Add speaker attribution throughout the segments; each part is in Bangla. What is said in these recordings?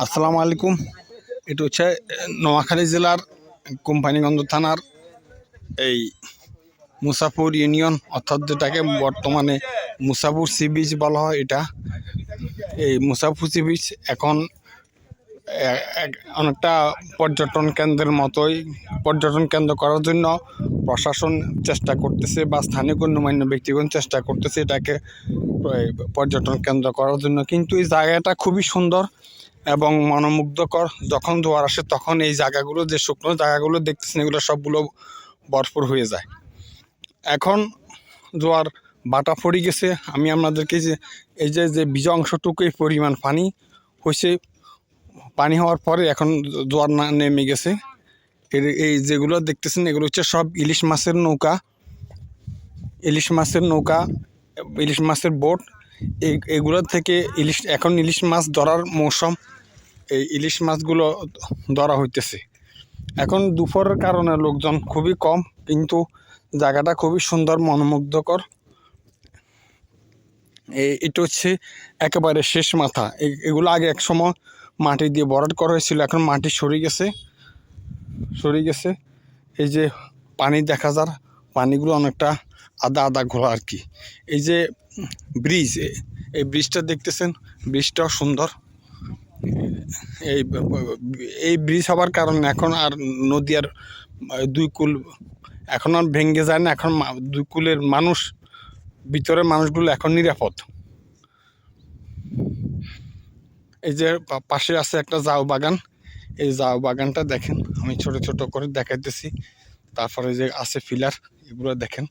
Speaker 1: আসসালামু আলাইকুম। এটা হচ্ছে নোয়াখালী জেলার কোম্পানিগঞ্জ থানার এই মুসাফুর ইউনিয়ন, অর্থাৎ যেটাকে বর্তমানে মুসাফুর সি বিচ বলা হয়। এই মুসাফুর সি বিচ এখন অনেকটা পর্যটন কেন্দ্রের মতোই পর্যটন কেন্দ্র করার জন্য প্রশাসন চেষ্টা করতেছে, বা স্থানীয় গণ্যমান্য ব্যক্তিগণ চেষ্টা করতেছে এটাকে পর্যটন কেন্দ্র করার জন্য। কিন্তু এই জায়গাটা খুবই সুন্দর এবং মনোমুগ্ধকর। যখন জোয়ার আসে তখন এই জায়গাগুলো, যে শুকনো জায়গাগুলো দেখতেছেন, এগুলো সবগুলো ভরপুর হয়ে যায়। এখন জোয়ার বাটা পড়ে গেছে। আমি আপনাদেরকে এই যে বীজ অংশটুকু এই পরিমাণ পানি হয়েছে, পানি হওয়ার পরে এখন জোয়ার না নেমে গেছে। এই যেগুলো দেখতেছেন এগুলো হচ্ছে সব ইলিশ মাছের নৌকা, ইলিশ মাছের বোট। এগুলো থেকে এখন ইলিশ মাছ ধরার মৌসুম। এই ইলিশ মাছগুলো ধরা হইতেছে। এখন দুপুরের কারণে লোকজন খুবই কম, কিন্তু জায়গাটা খুবই সুন্দর, মনোমুগ্ধকর। এটা হচ্ছে একেবারে শেষ মাথা। এগুলো আগে এক সময় মাটি দিয়ে ভরাট করা হয়েছিল, এখন মাটি সরে গেছে। এই যে পানি দেখা যার, পানিগুলো অনেকটা আদা আদা ঘোলা আর কি। এই যে ব্রিজ, এই ব্রিজটা দেখতেছেন, ব্রিজটাও সুন্দর। এই ব্রিজ হওয়ার কারণে এখন আর নদী আর দুই কুল এখন আর ভেঙে যায় না। এখন দুই কুলের ভিতরের মানুষগুলো এখন নিরাপদ। এই যে পাশে আছে একটা জাউ বাগান, এই জাউ বাগানটা দেখেন, আমি ছোট ছোট করে দেখাইতেছি। তারপরে যে আছে ফিলার, এগুলো দেখেন।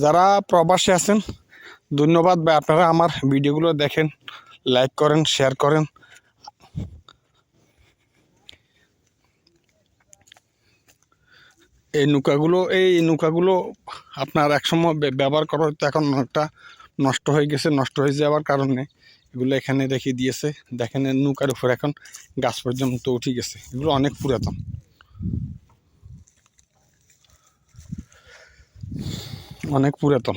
Speaker 1: যারা প্রবাসী আছেন, ধন্যবাদ ভাই, আপনারা আমার ভিডিওগুলো দেখেন, লাইক করেন, শেয়ার করেন। এই নৌকাগুলো আপনার একসময় ব্যবহার করা হতো, এখন অনেকটা নষ্ট হয়ে গেছে। নষ্ট হয়ে যাওয়ার কারণে এগুলো এখানে রেখে দিয়েছে। দেখেন নৌকার উপর এখন গাছ পর্যন্ত উঠে গেছে। এগুলো অনেক পুরাতন।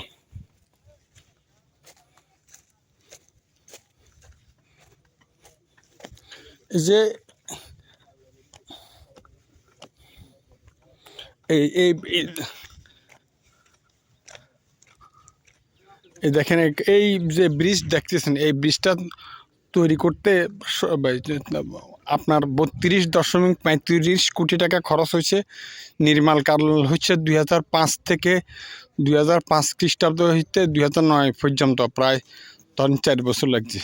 Speaker 1: এই যে এই দেখেন, এই যে ব্রিজ দেখতেছেন, এই ব্রিজটা তৈরি করতে আপনার 32.35 কোটি টাকা খরচ হয়েছে। নির্মাণ কাল হচ্ছে 2005 থেকে 2005 খ্রিস্টাব্দ হইতে 2009 পর্যন্ত, প্রায় 4 বছর লাগছে।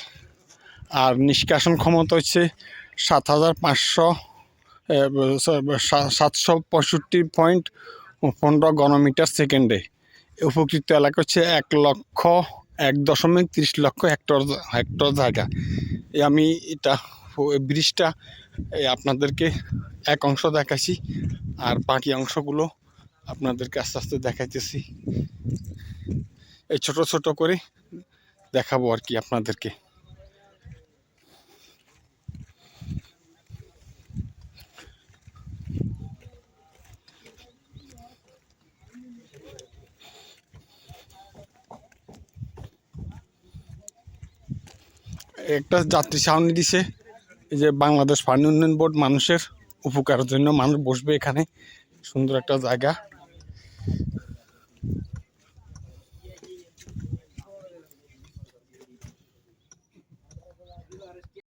Speaker 1: আর নিষ্কাশন ক্ষমতা হচ্ছে 7,565.15 ঘনমিটার সেকেন্ডে। উপকৃত এলাকা হচ্ছে 1.30 লক্ষ হেক্টর জায়গা। আমি ব্রিজটা আপনাদেরকে এক অংশ দেখাচ্ছি, আর বাকি অংশগুলো আপনাদেরকে আস্তে আস্তে দেখাইতেছি। এই ছোট ছোট করে দেখাবো আর কি আপনাদেরকে। একটা যাত্রী ছাউনি দিছে, এই যে বাংলাদেশ পানি উন্নয়ন বোর্ড, মানুষের উপকারের জন্য। মানুষ বসবে এখানে, সুন্দর একটা জায়গা।